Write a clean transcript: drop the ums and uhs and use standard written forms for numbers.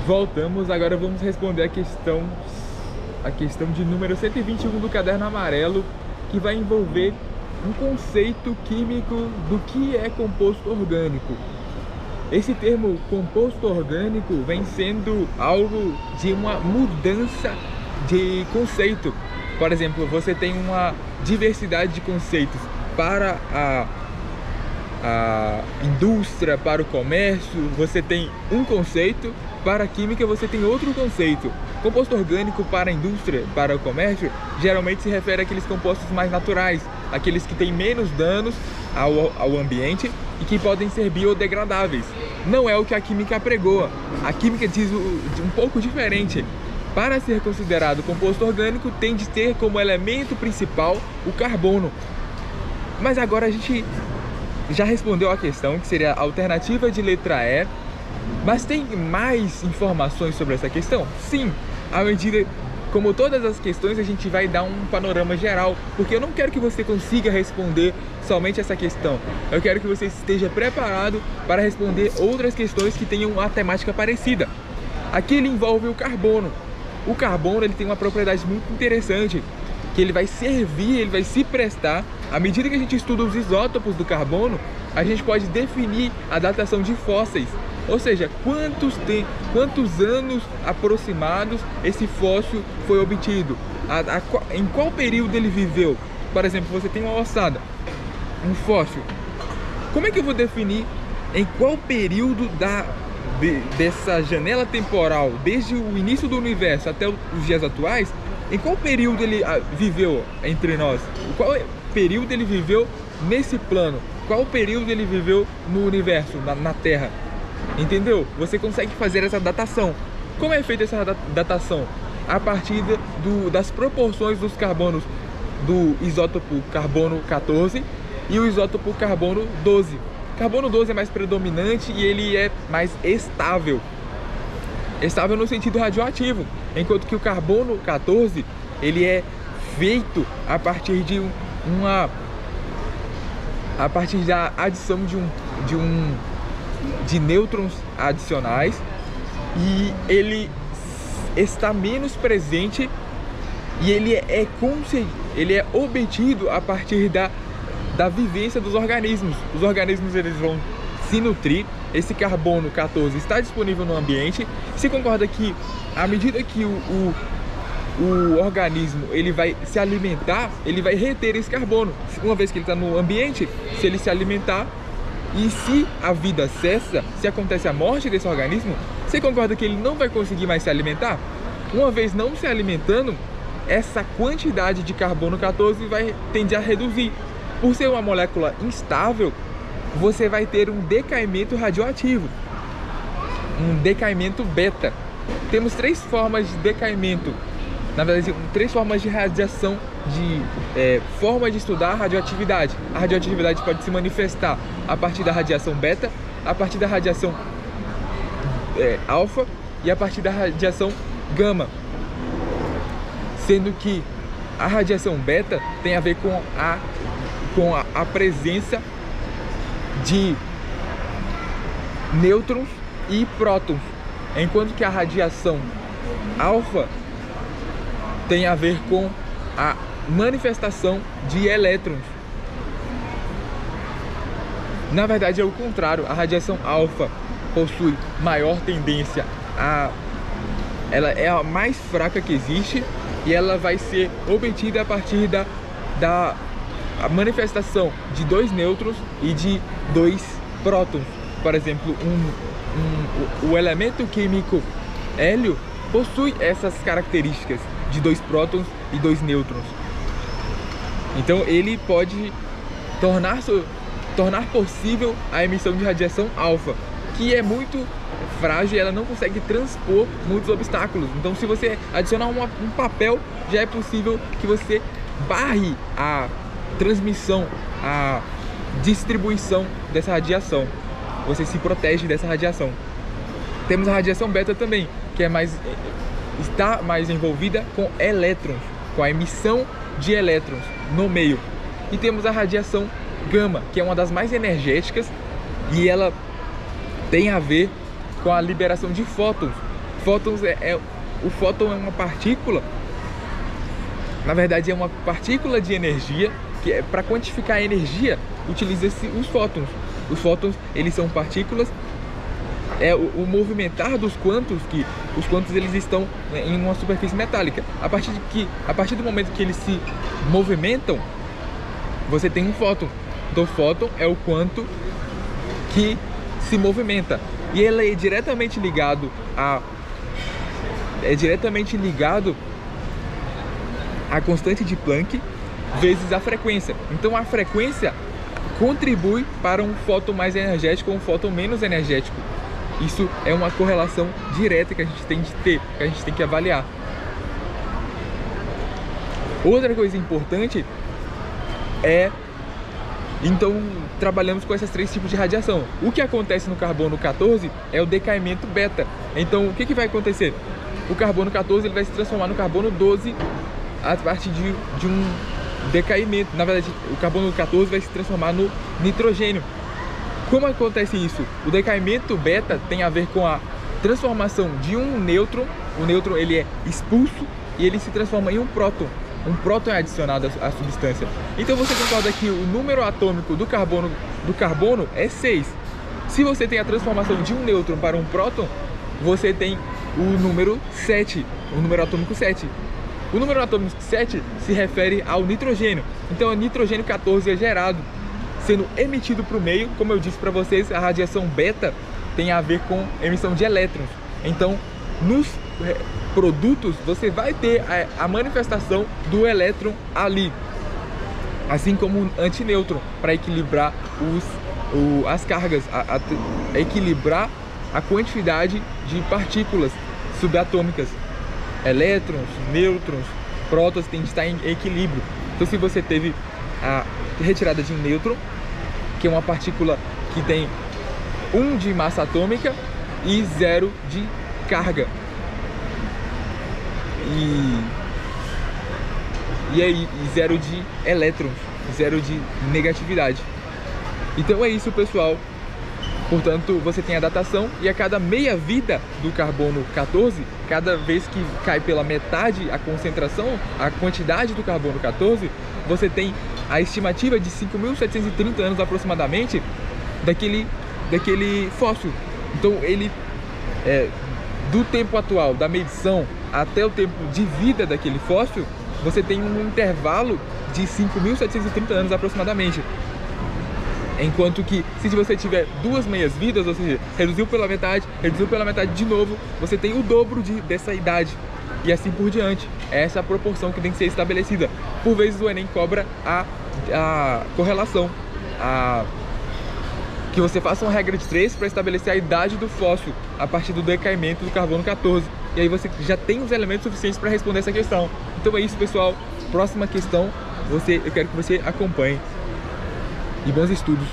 Voltamos, agora vamos responder a questão de número 121 do caderno amarelo, que vai envolver um conceito químico do que é composto orgânico. Esse termo composto orgânico vem sendo algo de uma mudança de conceito. Por exemplo, você tem uma diversidade de conceitos para a indústria, para o comércio, você tem um conceito. Para a química você tem outro conceito. Composto orgânico para a indústria, para o comércio, geralmente se refere àqueles compostos mais naturais, aqueles que têm menos danos ao ambiente e que podem ser biodegradáveis. Não é o que a química apregoa. A química diz um pouco diferente. Para ser considerado composto orgânico, tem de ter como elemento principal o carbono. Mas agora a gente já respondeu a questão, que seria a alternativa de letra E. Mas tem mais informações sobre essa questão? Sim, à medida, como todas as questões, a gente vai dar um panorama geral, porque eu não quero que você consiga responder somente essa questão. Eu quero que você esteja preparado para responder outras questões que tenham uma temática parecida. Aqui ele envolve o carbono. O carbono ele tem uma propriedade muito interessante, que ele vai servir, ele vai se prestar. À medida que a gente estuda os isótopos do carbono, a gente pode definir a datação de fósseis. Ou seja, quantos anos aproximados esse fóssil foi obtido, em qual período ele viveu. Por exemplo, você tem uma ossada, um fóssil. Como é que eu vou definir em qual período dessa janela temporal, desde o início do universo até os dias atuais, em qual período ele viveu entre nós? Qual período ele viveu nesse plano? Qual período ele viveu no universo, na Terra? Entendeu? Você consegue fazer essa datação. Como é feita essa datação? A partir das proporções dos carbonos do isótopo carbono 14 e o isótopo carbono 12. Carbono 12 é mais predominante e ele é mais estável. Estável no sentido radioativo, enquanto que o carbono 14 ele é feito a partir da adição de nêutrons adicionais, e ele está menos presente e ele é obtido a partir da vivência dos organismos. Os organismos eles vão se nutrir. Esse carbono 14 está disponível no ambiente. Você concorda que à medida que o organismo ele vai se alimentar, ele vai reter esse carbono. Uma vez que ele está no ambiente, se ele se alimentar, e se a vida cessa, se acontece a morte desse organismo, você concorda que ele não vai conseguir mais se alimentar? Uma vez não se alimentando, essa quantidade de carbono 14 vai tender a reduzir. Por ser uma molécula instável, você vai ter um decaimento radioativo, um decaimento beta. Temos três formas de decaimento, na verdade, três formas de radiação, forma de estudar a radioatividade. A radioatividade pode se manifestar a partir da radiação beta, a partir da radiação alfa e a partir da radiação gama. Sendo que a radiação beta tem a ver com a presença de nêutrons e prótons, enquanto que a radiação alfa tem a ver com a manifestação de elétrons. Na verdade é o contrário, a radiação alfa possui maior tendência ela é a mais fraca que existe e ela vai ser obtida a partir da manifestação de dois nêutrons e de dois prótons. Por exemplo, o elemento químico hélio possui essas características de dois prótons e dois nêutrons. Então ele pode tornar possível a emissão de radiação alfa, que é muito frágil e ela não consegue transpor muitos obstáculos. Então se você adicionar um papel, já é possível que você barre a transmissão, a distribuição dessa radiação. Você se protege dessa radiação. Temos a radiação beta também, que está mais envolvida com elétrons, com a emissão de elétrons no meio. E temos a radiação gama, que é uma das mais energéticas e ela tem a ver com a liberação de fótons. Fótons o fóton é uma partícula, na verdade é uma partícula de energia, que é para quantificar a energia, utiliza-se os fótons. Os fótons, eles são partículas, o movimentar dos quântos, que os quântos eles estão em uma superfície metálica. A partir do momento que eles se movimentam, você tem um fóton. Então o fóton é o quanto que se movimenta. E ele é diretamente ligado à constante de Planck vezes a frequência. Então a frequência contribui para um fóton mais energético ou um fóton menos energético. Isso é uma correlação direta que a gente tem de ter, que a gente tem que avaliar. Outra coisa importante então, trabalhamos com esses 3 tipos de radiação. O que acontece no carbono 14 é o decaimento beta. Então, o que vai acontecer? O carbono 14 ele vai se transformar no carbono 12 a partir de um decaimento. Na verdade, o carbono 14 vai se transformar no nitrogênio. Como acontece isso? O decaimento beta tem a ver com a transformação de um nêutron. O nêutron ele é expulso e ele se transforma em um próton. Um próton é adicionado à substância. Então você concorda que o número atômico do carbono é 6. Se você tem a transformação de um nêutron para um próton, você tem o número 7, o número atômico 7. O número atômico 7 se refere ao nitrogênio. Então o nitrogênio 14 é gerado, sendo emitido para o meio. Como eu disse para vocês, a radiação beta tem a ver com emissão de elétrons. Então nos produtos você vai ter a manifestação do elétron ali, assim como um antinêutron, para equilibrar as cargas, equilibrar a quantidade de partículas subatômicas. Elétrons, nêutrons, prótons têm de estar em equilíbrio. Então se você teve a retirada de um nêutron, que é uma partícula que tem 1 de massa atômica e 0 de carga, e aí 0 de elétrons, 0 de negatividade. Então é isso, pessoal. Portanto, você tem a datação, e a cada meia vida do carbono 14, cada vez que cai pela metade a concentração, a quantidade do carbono 14, você tem a estimativa de 5.730 anos aproximadamente daquele fóssil. Então ele do tempo atual da medição até o tempo de vida daquele fóssil, você tem um intervalo de 5.730 anos aproximadamente. Enquanto que, se você tiver 2 meias vidas, ou seja, reduziu pela metade de novo, você tem o dobro dessa idade. E assim por diante. Essa é a proporção que tem que ser estabelecida. Por vezes o Enem cobra a correlação, que você faça uma regra de 3 para estabelecer a idade do fóssil a partir do decaimento do carbono 14. E aí você já tem os elementos suficientes para responder essa questão. Então é isso, pessoal. Próxima questão, eu quero que você acompanhe. E bons estudos.